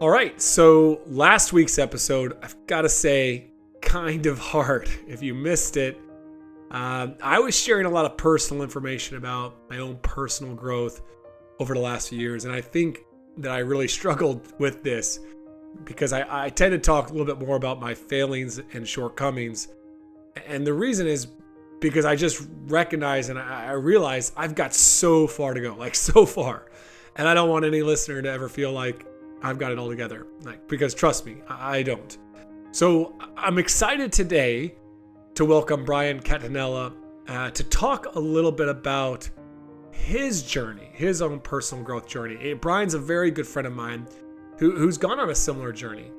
All right, so last week's episode, I've got to say, kind of hard. If you missed it, I was sharing a lot of personal information about my own personal growth over the last few years. And I think that I really struggled with this because I tend to talk a little bit more about my failings and shortcomings. And the reason is because I just recognize and I realize I've got so far to go, like so far. And I don't want any listener to ever feel like I've got it all together, because trust me, I don't. So I'm excited today to welcome Brian Catanella to talk a little bit about his journey, his own personal growth journey. Brian's a very good friend of mine who's gone on a similar journey.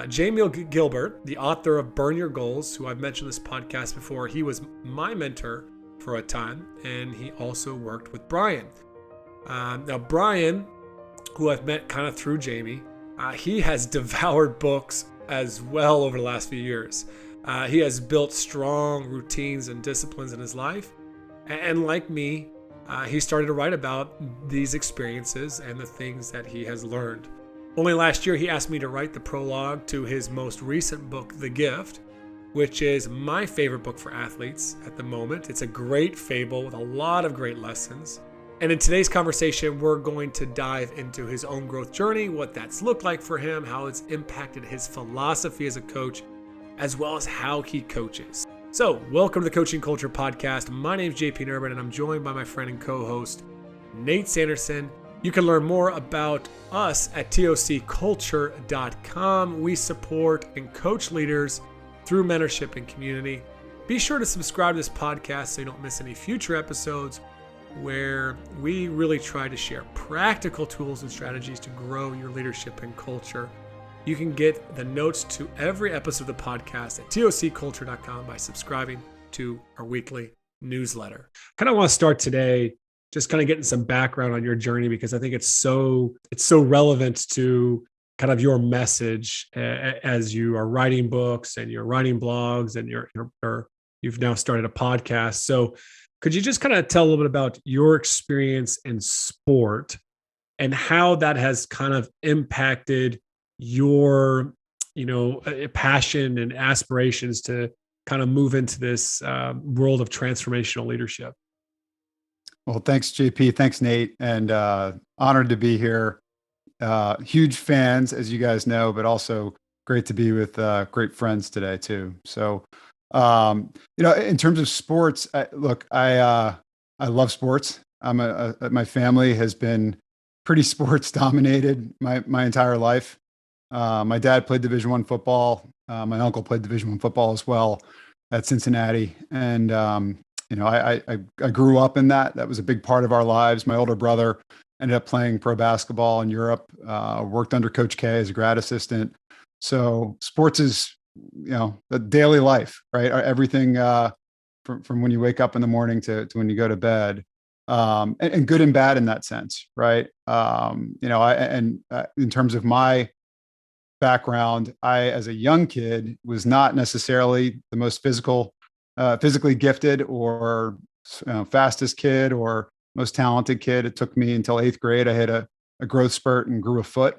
Jamie Gilbert, the author of Burn Your Goals, who I've mentioned this podcast before, he was my mentor for a time, and he also worked with Brian. Now, Brian, who I've met kind of through Jamie, he has devoured books as well over the last few years. He has built strong routines and disciplines in his life. And like me, he started to write about these experiences and the things that he has learned. Only last year, he asked me to write the prologue to his most recent book, The Gift, which is my favorite book for athletes at the moment. It's a great fable with a lot of great lessons. And in today's conversation, we're going to dive into his own growth journey, what that's looked like for him, how it's impacted his philosophy as a coach, as well as how he coaches. So, welcome to the Coaching Culture Podcast. My name is JP Nerman, and I'm joined by my friend and co-host, Nate Sanderson. You can learn more about us at tocculture.com. We support and coach leaders through mentorship and community. Be sure to subscribe to this podcast so you don't miss any future episodes, where we really try to share practical tools and strategies to grow your leadership and culture. You can get the notes to every episode of the podcast at tocculture.com by subscribing to our weekly newsletter. Kind of want to start today just kind of getting some background on your journey, because I think it's so relevant to kind of your message as you are writing books and you're writing blogs and you've now started a podcast. So could you just kind of tell a little bit about your experience in sport and how that has kind of impacted your, passion and aspirations to kind of move into this world of transformational leadership? Well, thanks, JP. Thanks, Nate. And honored to be here. Huge fans, as you guys know, but also great to be with great friends today, too. So, in terms of sports, I love sports. My family has been pretty sports dominated my entire life. My dad played Division I football. My uncle played Division I football as well at Cincinnati. And, I grew up in that. That was a big part of our lives. My older brother ended up playing pro basketball in Europe, worked under Coach K as a grad assistant. So sports is, the daily life, right? Everything from when you wake up in the morning to when you go to bed, and good and bad in that sense, right? In terms of my background, I, as a young kid, was not necessarily the most physically gifted or fastest kid or most talented kid. It took me until 8th grade. I hit a growth spurt and grew a foot.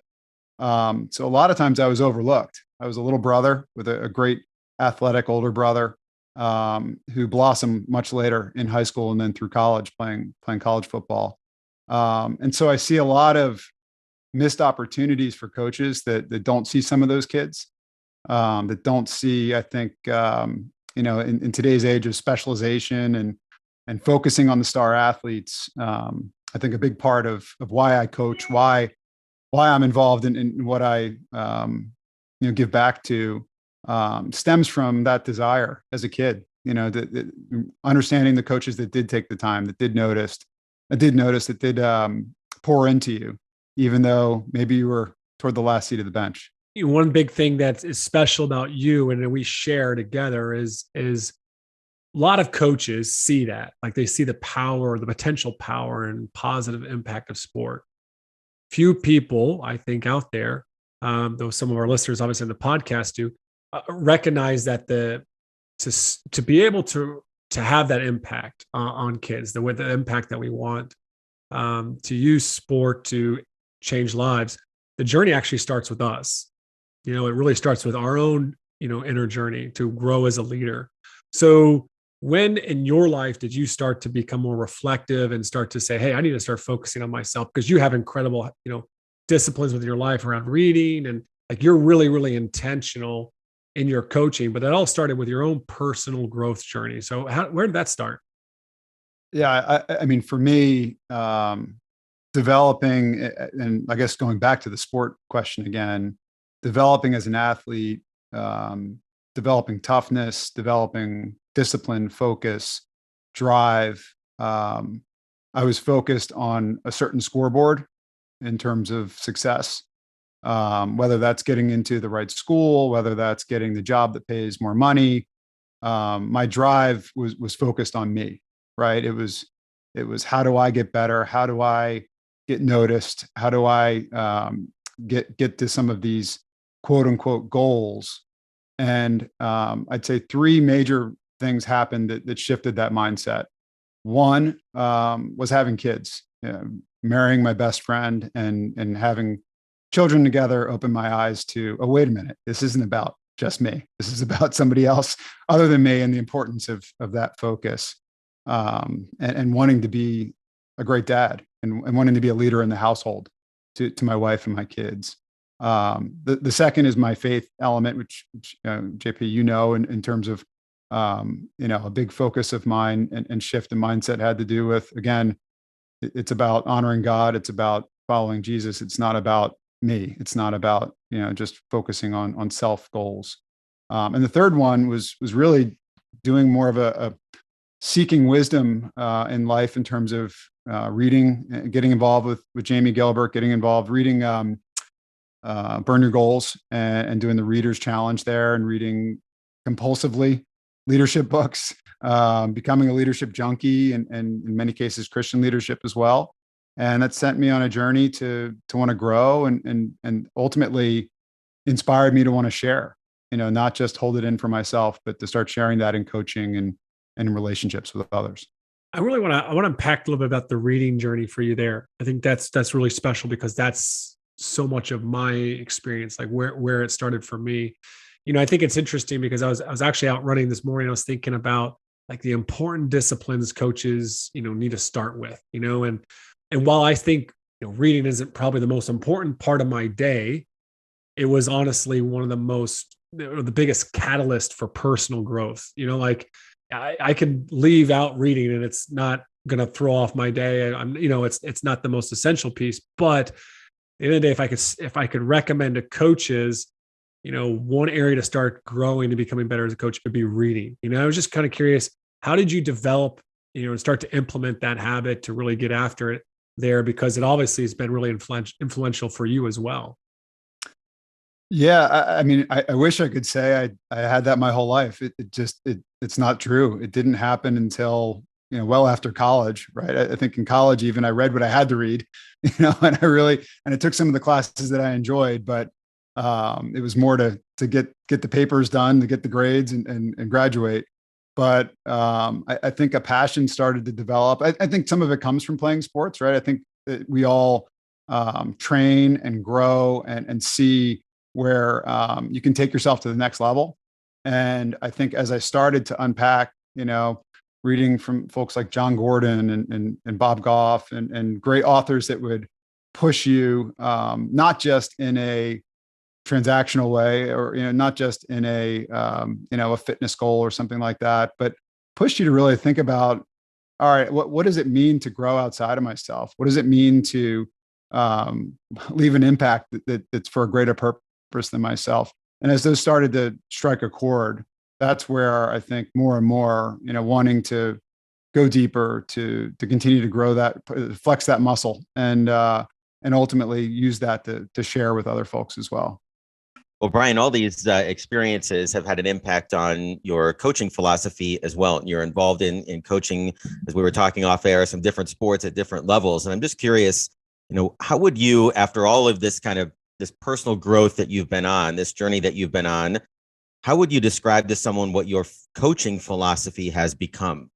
So a lot of times I was overlooked. I was a little brother with a great athletic older brother who blossomed much later in high school and then through college playing college football. And so I see a lot of missed opportunities for coaches that don't see some of those kids, that don't see, I think, in today's age of specialization and focusing on the star athletes. I think a big part of why I coach, why I'm involved in what I give back to, stems from that desire as a kid. Understanding the coaches that did take the time, that did notice, that did pour into you, even though maybe you were toward the last seat of the bench. One big thing that is special about you and that we share together is a lot of coaches see that, like they see the power, the potential power and positive impact of sport. Few people, I think, out there, though some of our listeners, obviously in the podcast, do recognize that to be able to have that impact on kids, the impact that we want, to use sport to change lives. the journey actually starts with us. It really starts with our own, inner journey to grow as a leader. So when in your life did you start to become more reflective and start to say, hey, I need to start focusing on myself? Because you have incredible, disciplines within your life around reading, and like you're really, really intentional in your coaching, but that all started with your own personal growth journey. So where did that start? Yeah, I mean, for me, developing, and I guess going back to the sport question again, developing as an athlete, developing toughness, developing discipline, focus, drive. I was focused on a certain scoreboard in terms of success, whether that's getting into the right school, whether that's getting the job that pays more money. My drive was focused on me, right? It was how do I get better? How do I get noticed? How do I get to some of these quote unquote goals? And I'd say three major things happened that shifted that mindset. One was having kids, marrying my best friend, and having children together opened my eyes to, oh, wait a minute, this isn't about just me. This is about somebody else other than me, and the importance of that focus, and wanting to be a great dad, and wanting to be a leader in the household to my wife and my kids. The second is my faith element, which JP, in terms of a big focus of mine and shift in mindset had to do with, again, it's about honoring God. It's about following Jesus. It's not about me. It's not about, just focusing on self goals. And the third one was really doing more of a seeking wisdom in life in terms of reading, getting involved with Jamie Gilbert, getting involved, reading Burn Your Goals, and doing the Reader's Challenge there, and reading compulsively leadership books, becoming a leadership junkie, and in many cases Christian leadership as well. And that sent me on a journey to want to grow, and ultimately inspired me to want to share, not just hold it in for myself, but to start sharing that in coaching and in relationships with others. I want to unpack a little bit about the reading journey for you there. I think that's really special, because that's so much of my experience, like where it started for me. I think it's interesting because I was actually out running this morning. I was thinking about like the important disciplines coaches, need to start with, and while I think, reading isn't probably the most important part of my day, it was honestly one of the biggest catalyst for personal growth. Like I could leave out reading and it's not going to throw off my day. It's not the most essential piece, but at the end of the day, if I could recommend to coaches, one area to start growing and becoming better as a coach would be reading. I was just kind of curious, how did you develop, and start to implement that habit to really get after it there? Because it obviously has been really influential for you as well. Yeah, I mean, I wish I could say I had that my whole life. It's not true. It didn't happen until, well after college, right? I think in college, even I read what I had to read, and it took some of the classes that I enjoyed, but it was more to get the papers done, to get the grades and graduate. But I think a passion started to develop. I think some of it comes from playing sports, right? I think that we all train and grow and see where you can take yourself to the next level. And I think as I started to unpack, reading from folks like John Gordon and Bob Goff and great authors that would push you, not just in a transactional way, or not just in a fitness goal or something like that, but push you to really think about, all right, what does it mean to grow outside of myself? What does it mean to leave an impact that's for a greater purpose than myself? And as those started to strike a chord, that's where I think more and more, wanting to go deeper, to continue to grow that, flex that muscle, and ultimately use that to share with other folks as well. Well, Brian, all these experiences have had an impact on your coaching philosophy as well. You're involved in coaching, as we were talking off air, some different sports at different levels. And I'm just curious, how would you, after all of this this personal growth that you've been on, this journey that you've been on, how would you describe to someone what your coaching philosophy has become?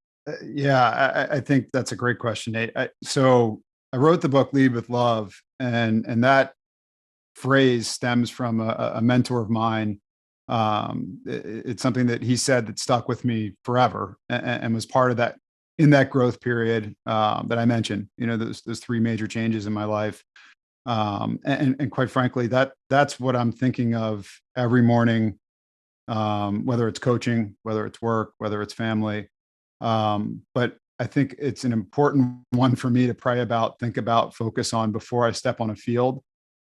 Yeah, I think that's a great question, Nate. So I wrote the book Lead with Love, and that phrase stems from a mentor of mine. It's something that he said that stuck with me forever, and was part of that in that growth period that I mentioned. Those three major changes in my life. And quite frankly, that's what I'm thinking of every morning, whether it's coaching, whether it's work, whether it's family. But I think it's an important one for me to pray about, think about, focus on before I step on a field.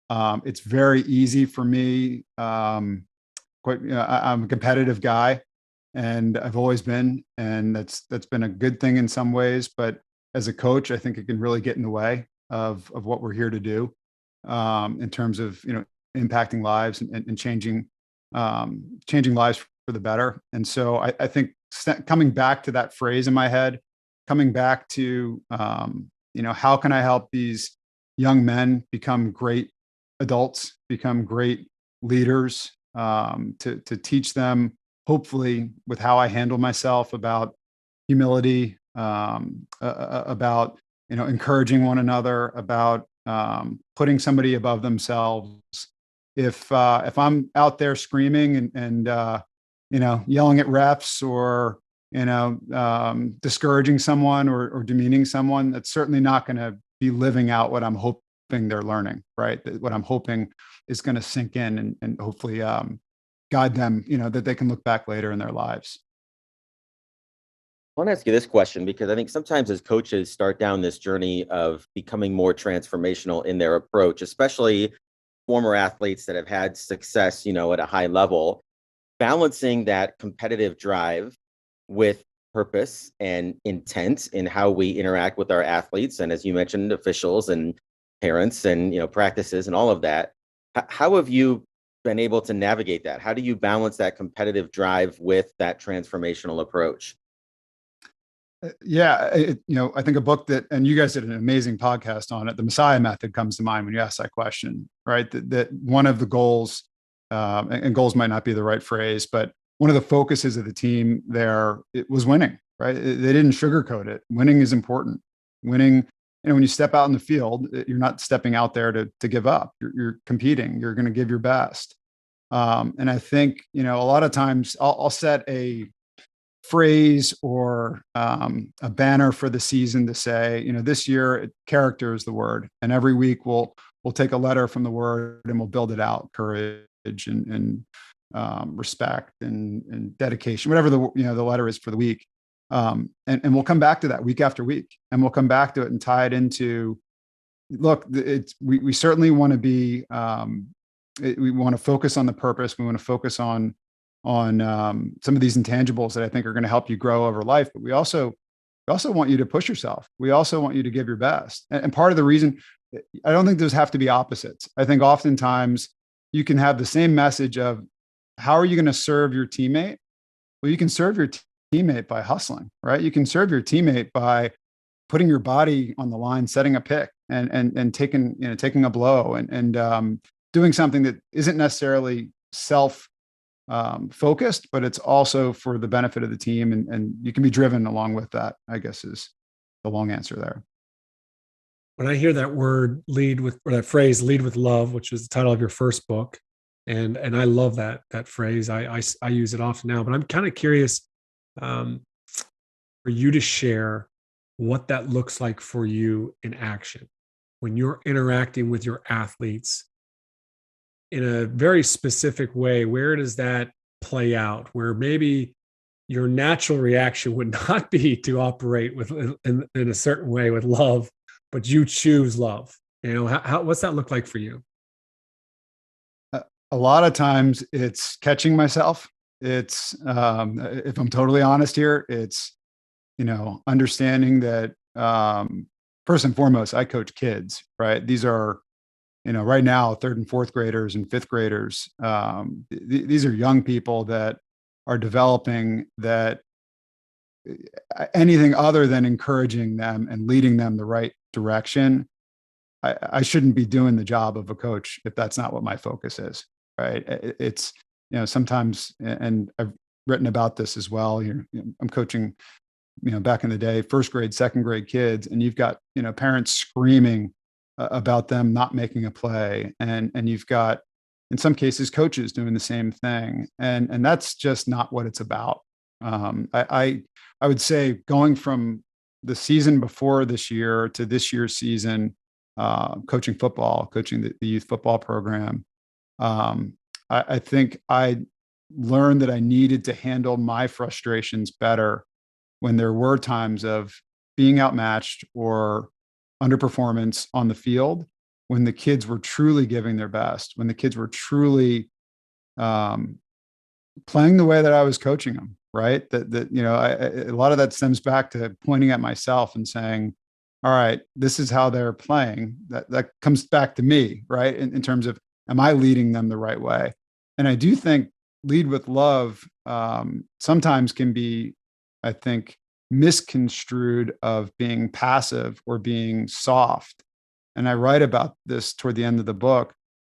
It's very easy for me. I'm a competitive guy, and I've always been, and that's been a good thing in some ways. But as a coach, I think it can really get in the way of what we're here to do, in terms of impacting lives and changing lives for the better. And so I think coming back to that phrase in my head, coming back to how can I help these young men become great adults, become great leaders, to teach them, hopefully, with how I handle myself, about humility, about encouraging one another, about putting somebody above themselves. If I'm out there screaming and yelling at refs, or discouraging someone, or demeaning someone, that's certainly not going to be living out what I'm hoping they're learning, right? What I'm hoping is going to sink in and hopefully guide them, that they can look back later in their lives. I want to ask you this question, because I think sometimes as coaches start down this journey of becoming more transformational in their approach, especially former athletes that have had success, at a high level, balancing that competitive drive with purpose and intent in how we interact with our athletes, and, as you mentioned, officials and parents and practices and all of that. How have you been able to navigate that? How do you balance that competitive drive with that transformational approach? Yeah, I think a book and you guys did an amazing podcast on it, The Messiah Method, comes to mind when you ask that question, right? That one of the goals, and goals might not be the right phrase, but one of the focuses of the team there, it was winning, right? They didn't sugarcoat it. Winning is important. Winning, when you step out in the field, you're not stepping out there to give up. You're competing. You're going to give your best. And I think, a lot of times I'll set a phrase or a banner for the season to say, this year character is the word, and every week we'll take a letter from the word and we'll build it out: courage and respect and dedication, whatever the letter is for the week. And we'll come back to that week after week, and we'll come back to it and tie it into, look, we certainly want to be, we want to focus on the purpose. We want to focus on some of these intangibles that I think are going to help you grow over life. But we also want you to push yourself. We also want you to give your best. And part of the reason, I don't think those have to be opposites. I think oftentimes you can have the same message of, how are you going to serve your teammate? Well, you can serve your teammate by hustling, right? You can serve your teammate by putting your body on the line, setting a pick, and taking a blow, and doing something that isn't necessarily self focused, but it's also for the benefit of the team, and you can be driven along with that, I guess, is the long answer there. When I hear that word or that phrase, lead with love, which is the title of your first book, and I love that phrase. I use it often now, but I'm kind of curious for you to share what that looks like for you in action when you're interacting with your athletes in a very specific way. Where does that play out, where maybe your natural reaction would not be to operate in a certain way with love, but you choose love? What's that look like for you? A lot of times it's catching myself. It's, if I'm totally honest here, it's, understanding that, first and foremost, I coach kids, right? These are, right now, 3rd and 4th graders and 5th graders. These are young people that are developing, that anything other than encouraging them and leading them the right direction, I shouldn't be doing the job of a coach if that's not what my focus is, right? It's, sometimes, and I've written about this as well. I'm coaching, back in the day, 1st grade, 2nd grade kids, and you've got, parents screaming about them not making a play, and you've got, in some cases, coaches doing the same thing, and that's just not what it's about. I would say going from the season before this year to this year's season, coaching football, coaching the youth football program, I think I learned that I needed to handle my frustrations better when there were times of being outmatched or underperformance on the field, when the kids were truly giving their best, when the kids were truly um, playing the way that I was coaching them, right? That a lot of that stems back to pointing at myself and saying, all right, this is how they're playing. That comes back to me, right? In terms of, am I leading them the right way? And I do think lead with love sometimes can be, I think, misconstrued of being passive or being soft. And I write about this toward the end of the book.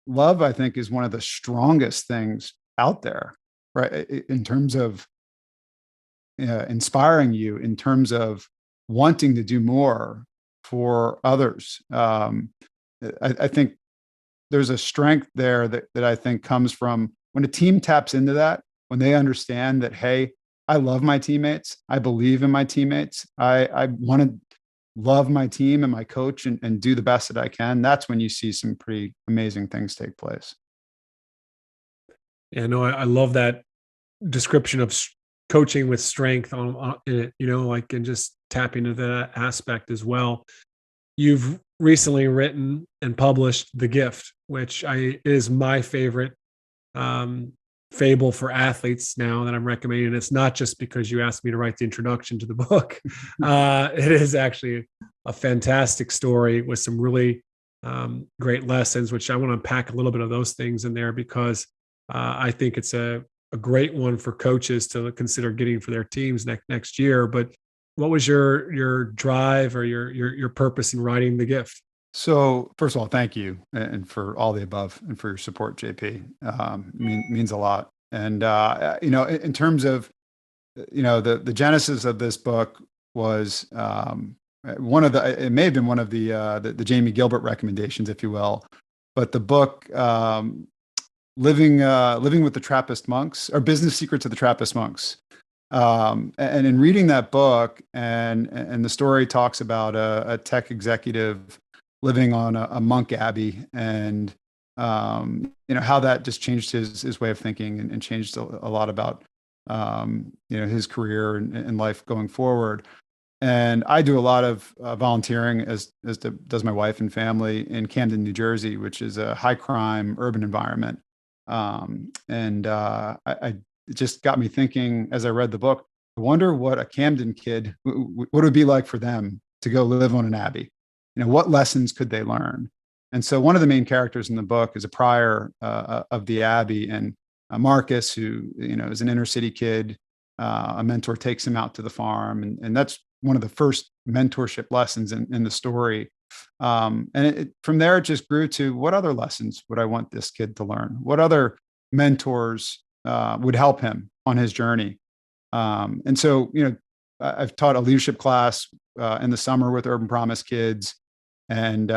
Love, I think, is one of the strongest things out there, right? In terms of inspiring you, in terms of wanting to do more for others. I think there's a strength there that I think comes from when a team taps into that, when they understand that, hey, I love my teammates. I believe in my teammates. I want to love my team and my coach and do the best that I can. That's when you see some pretty amazing things take place. Yeah, no, I love that description of coaching with strength on it, like, and just tapping into that aspect as well. You've recently written and published The Gift, which is my favorite fable for athletes now that I'm recommending. It's not just because you asked me to write the introduction to the book. It is actually a fantastic story with some really great lessons, which I want to unpack a little bit of those things in there, because I think it's a great one for coaches to consider getting for their teams next year. But what was your drive or your purpose in writing The Gift? So first of all, thank you, and for all the above, and for your support, JP. Means a lot. And in terms of the genesis of this book was it may have been one of the Jamie Gilbert recommendations, if you will, but the book living with the Trappist monks, or Business Secrets of the Trappist monks. And in reading that book, and the story talks about a tech executive living on a monk abbey, and how that just changed his way of thinking, and changed a lot about his career and life going forward. And I do a lot of volunteering, as does my wife and family, in Camden, New Jersey, which is a high crime urban environment. It just got me thinking as I read the book. I wonder what a Camden kid, what it would be like for them to go live on an abbey. What lessons could they learn? And so one of the main characters in the book is a prior of the abbey, and Marcus, who is an inner city kid. A mentor takes him out to the farm, and that's one of the first mentorship lessons in the story. And from there, it just grew to, what other lessons would I want this kid to learn? What other mentors would help him on his journey? And so, I've taught a leadership class in the summer with Urban Promise kids, and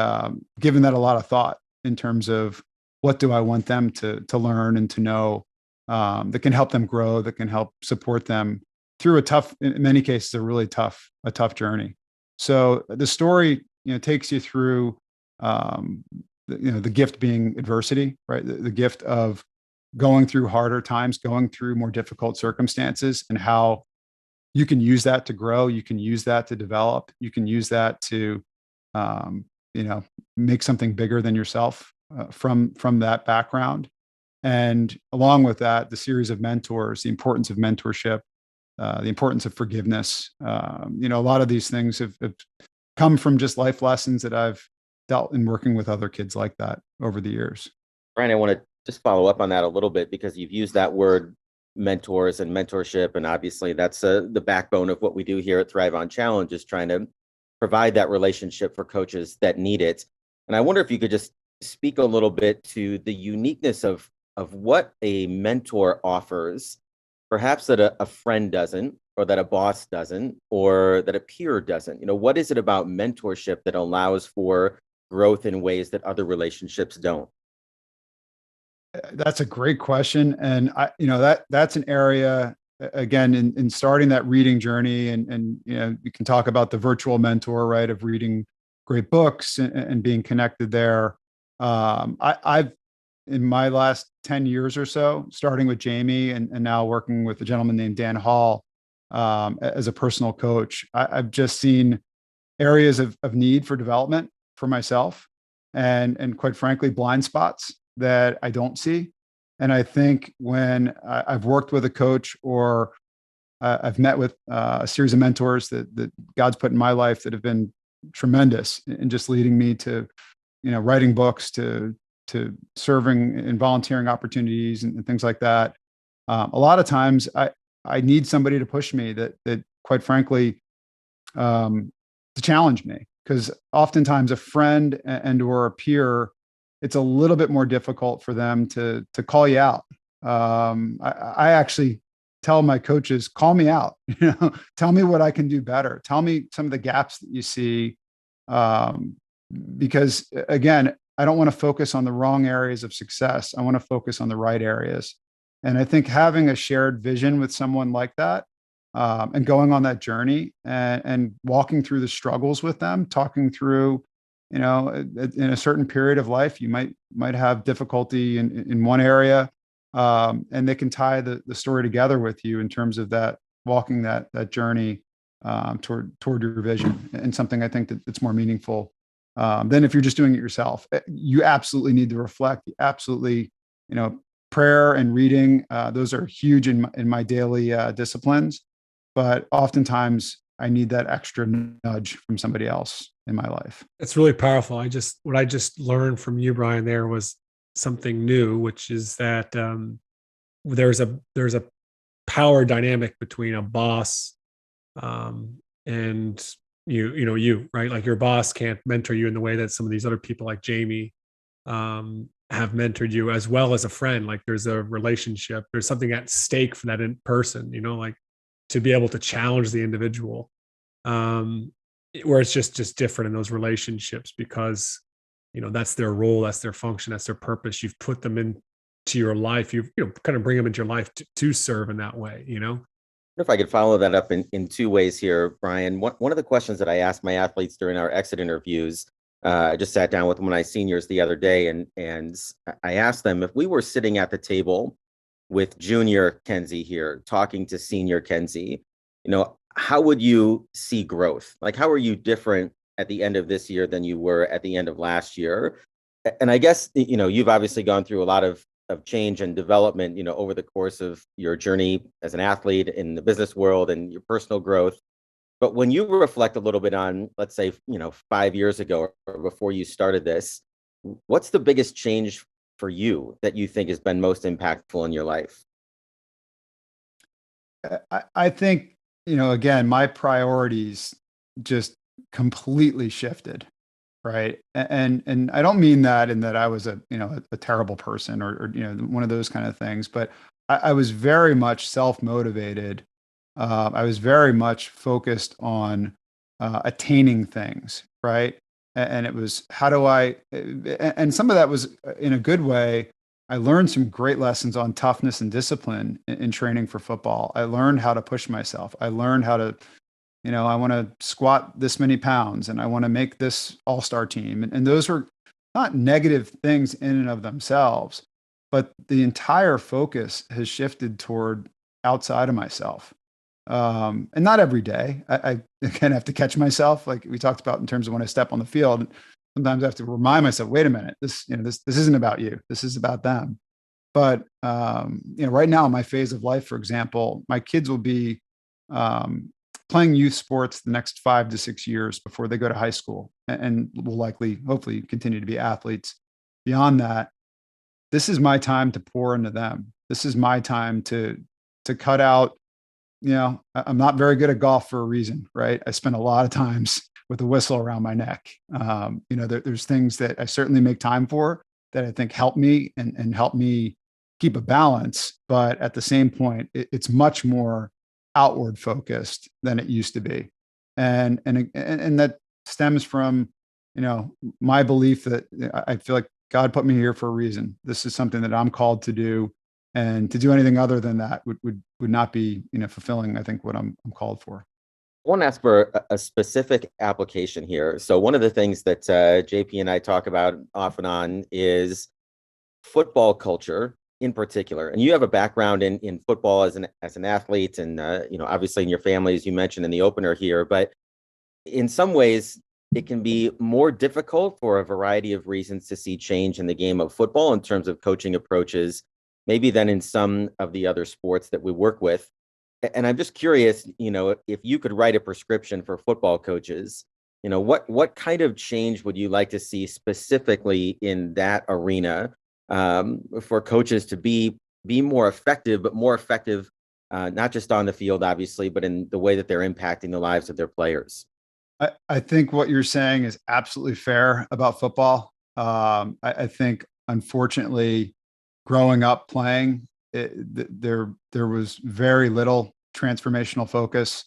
given that a lot of thought in terms of what do I want them to learn and to know, that can help them grow, that can help support them through in many cases, a really tough journey. So the story, takes you through, the gift being adversity, right? The gift of going through harder times, going through more difficult circumstances, and how you can use that to grow. You can use that to develop. You can use that to, make something bigger than yourself from that background. And along with that, the series of mentors, the importance of mentorship, the importance of forgiveness. A lot of these things have come from just life lessons that I've dealt in working with other kids like that over the years. Brian, I want to just follow up on that a little bit, because you've used that word mentors and mentorship, and obviously that's the backbone of what we do here at Thrive on Challenge, is trying to provide that relationship for coaches that need it. And I wonder if you could just speak a little bit to the uniqueness of what a mentor offers, perhaps that a friend doesn't, or that a boss doesn't, or that a peer doesn't. What is it about mentorship that allows for growth in ways that other relationships don't? That's a great question. And that's an area, again, in starting that reading journey, and you can talk about the virtual mentor, right, of reading great books and being connected there. I've, in my last 10 years or so, starting with Jamie and now working with a gentleman named Dan Hall, as a personal coach, I've just seen areas of need for development for myself, and quite frankly, blind spots that I don't see. And I think when I've worked with a coach, or I've met with a series of mentors that God's put in my life that have been tremendous in just leading me to, writing books, to serving in volunteering opportunities and things like that. A lot of times I need somebody to push me, that quite frankly, to challenge me, because oftentimes a friend and or a peer, it's a little bit more difficult for them to call you out. I actually tell my coaches, call me out, tell me what I can do better. Tell me some of the gaps that you see. Because again, I don't want to focus on the wrong areas of success. I want to focus on the right areas. And I think having a shared vision with someone like that, and going on that journey, and walking through the struggles with them, talking through, in a certain period of life, you might have difficulty in one area, and they can tie the story together with you in terms of that, walking that journey toward your vision, and something I think that's more meaningful than if you're just doing it yourself. You absolutely need to reflect. You absolutely, prayer and reading, those are huge in my daily disciplines. But oftentimes I need that extra nudge from somebody else in my life. It's really powerful. What I just learned from you, Brian, there was something new, which is that there's a power dynamic between a boss and you, right? Like your boss can't mentor you in the way that some of these other people like Jamie have mentored you, as well as a friend. Like there's a relationship, there's something at stake for that in person, like to be able to challenge the individual, where it's just different in those relationships, because that's their role, that's their function, that's their purpose. You've put them into your life, you kind of bring them into your life to serve in that way. If I could follow that up in two ways here, Brian. One of the questions that I asked my athletes during our exit interviews, I just sat down with one of my seniors the other day, and I asked them, if we were sitting at the table with junior Kenzie here, talking to senior Kenzie, how would you see growth? Like, how are you different at the end of this year than you were at the end of last year? And I guess, you've obviously gone through a lot of change and development, over the course of your journey as an athlete in the business world and your personal growth. But when you reflect a little bit on, let's say, 5 years ago or before you started this, what's the biggest change for you that you think has been most impactful in your life? I think, again, my priorities just completely shifted. Right. And I don't mean that in that I was a terrible person, or one of those kind of things, but I was very much self-motivated. I was very much focused on attaining things. Right. And it was, how do and some of that was in a good way. I learned some great lessons on toughness and discipline in training for football. I learned how to push myself. I learned how to, I want to squat this many pounds, and I want to make this all-star team. And those were not negative things in and of themselves, but the entire focus has shifted toward outside of myself. And not every day. I again have to catch myself, like we talked about in terms of when I step on the field. Sometimes I have to remind myself, wait a minute, this isn't about you. This is about them. But right now in my phase of life, for example, my kids will be playing youth sports the next 5 to 6 years before they go to high school, and will likely, hopefully, continue to be athletes. Beyond that, this is my time to pour into them. This is my time to cut out. I'm not very good at golf for a reason, right? I spend a lot of times with a whistle around my neck. There's things that I certainly make time for that I think help me and help me keep a balance. But at the same point, it's much more outward focused than it used to be. And that stems from my belief that I feel like God put me here for a reason. This is something that I'm called to do, and to do anything other than that would not be, fulfilling, I think, what I'm called for. I want to ask for a specific application here. So one of the things that JP and I talk about off and on is football culture in particular. And you have a background in football as an athlete, and obviously in your family, as you mentioned in the opener here. But in some ways, it can be more difficult for a variety of reasons to see change in the game of football in terms of coaching approaches, maybe than in some of the other sports that we work with. And I'm just curious, if you could write a prescription for football coaches, what kind of change would you like to see specifically in that arena, for coaches to be more effective, but more effective, not just on the field, obviously, but in the way that they're impacting the lives of their players? I think what you're saying is absolutely fair about football. I think, unfortunately, growing up playing, there was very little transformational focus.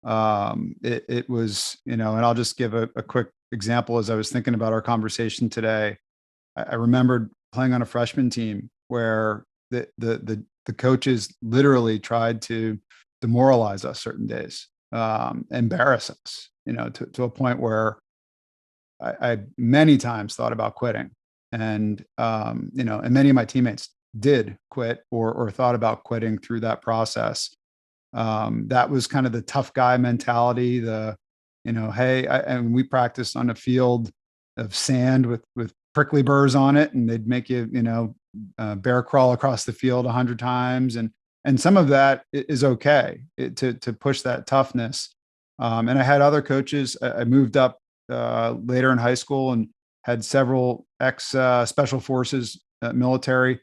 It was, and I'll just give a quick example. As I was thinking about our conversation today, I remembered playing on a freshman team where the coaches literally tried to demoralize us certain days, embarrass us, to a point where I many times thought about quitting. And, and many of my teammates did quit or thought about quitting through that process. That was kind of the tough guy mentality. Hey, and we practiced on a field of sand with prickly burrs on it, and they'd make you, bear crawl across the field 100 times. And some of that is okay, to push that toughness. And I had other coaches. I moved up later in high school and had several ex special forces, military,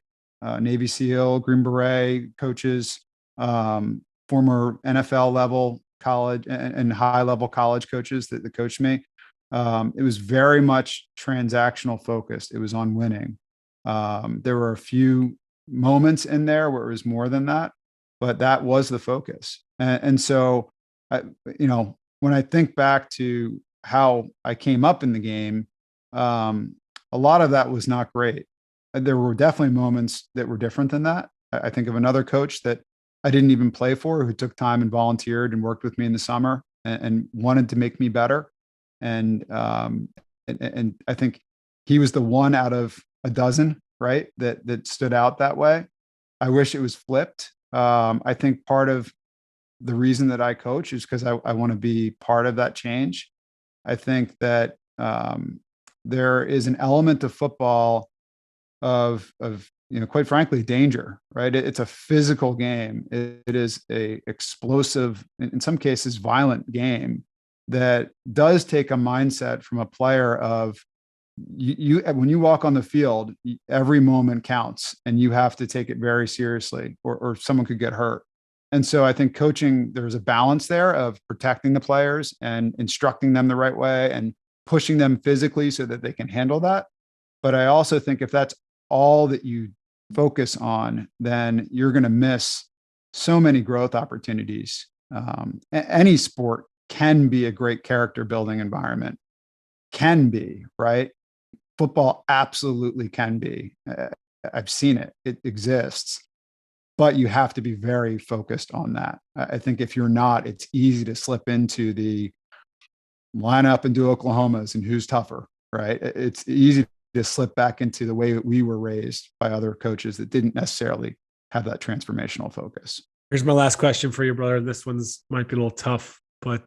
Navy SEAL, Green Beret coaches, former NFL level college and high level college coaches that coached me. It was very much transactional focused. It was on winning. There were a few moments in there where it was more than that, but that was the focus. And so, when I think back to how I came up in the game, a lot of that was not great. There were definitely moments that were different than that. I think of another coach that I didn't even play for, who took time and volunteered and worked with me in the summer and wanted to make me better. And I think he was the one out of a dozen, right, that stood out that way. I wish it was flipped. I think part of the reason that I coach is because I want to be part of that change. I think that there is an element of football of quite frankly, danger, right? It's a physical game. It is a explosive, in some cases, violent game that does take a mindset from a player of you when you walk on the field, every moment counts, and you have to take it very seriously, or someone could get hurt. And so I think coaching, there's a balance there of protecting the players and instructing them the right way and pushing them physically so that they can handle that. But I also think if that's all that you focus on, then you're going to miss so many growth opportunities. Any sport can be a great character building environment, can be, right? Football absolutely can be. I've seen it. It exists. But you have to be very focused on that. I think if you're not, it's easy to slip into the line up and do Oklahomas and who's tougher, right? It's easy to slip back into the way that we were raised by other coaches that didn't necessarily have that transformational focus. Here's my last question for you, brother. This one's might be a little tough, but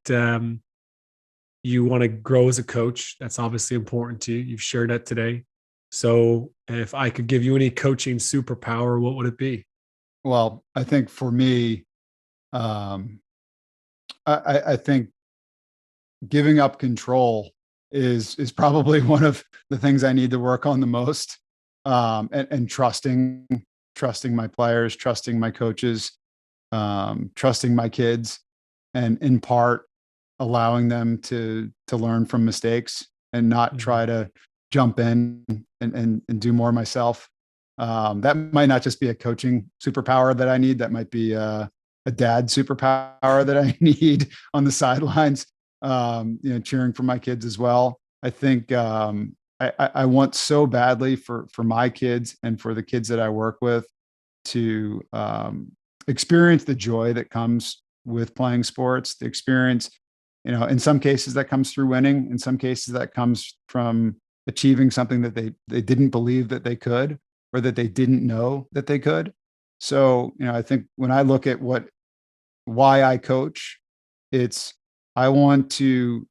you want to grow as a coach. That's obviously important to you. You've shared that today. So if I could give you any coaching superpower, what would it be? Well, I think for me, I think giving up control is probably one of the things I need to work on the most. And trusting my players, trusting my coaches, trusting my kids, and in part allowing them to learn from mistakes and not try to jump in and do more myself. That might not just be a coaching superpower that I need. That might be a dad superpower that I need on the sidelines, cheering for my kids as well. I think I want so badly for my kids and for the kids that I work with to experience the joy that comes with playing sports, the experience, in some cases that comes through winning, in some cases that comes from achieving something that they didn't believe that they could, or that they didn't know that they could. So, I think when I look at why I coach, it's I want to,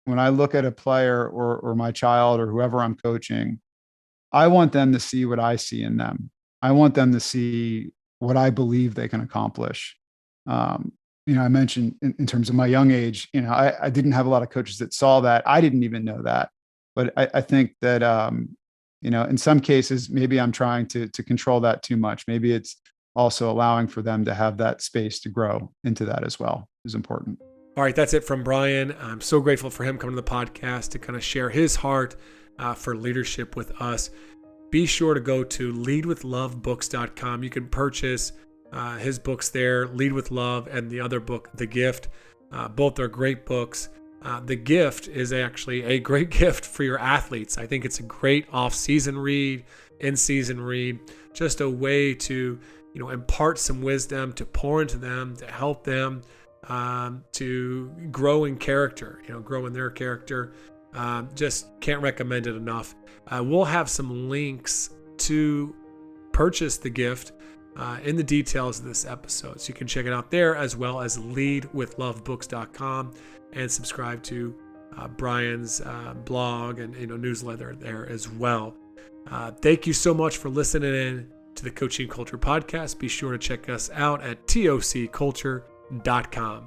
when I look at a player or my child or whoever I'm coaching, I want them to see what I see in them. I want them to see what I believe they can accomplish. Um, I mentioned in terms of my young age, I didn't have a lot of coaches that saw that. I didn't even know that. But I think that, in some cases, maybe I'm trying to control that too much. Maybe it's also allowing for them to have that space to grow into that as well is important. All right, that's it from Brian. I'm so grateful for him coming to the podcast to kind of share his heart for leadership with us. Be sure to go to leadwithlovebooks.com. You can purchase his books there, Lead with Love, and the other book, The Gift. Both are great books. The Gift is actually a great gift for your athletes. I think it's a great off-season read, in-season read, just a way to impart some wisdom, to pour into them, to help them to grow in character, grow in their character. Just can't recommend it enough. We'll have some links to purchase The Gift in the details of this episode. So you can check it out there, as well as leadwithlovebooks.com, and subscribe to Brian's blog and newsletter there as well. Thank you so much for listening in to the Coaching Culture Podcast. Be sure to check us out at tocculture.com.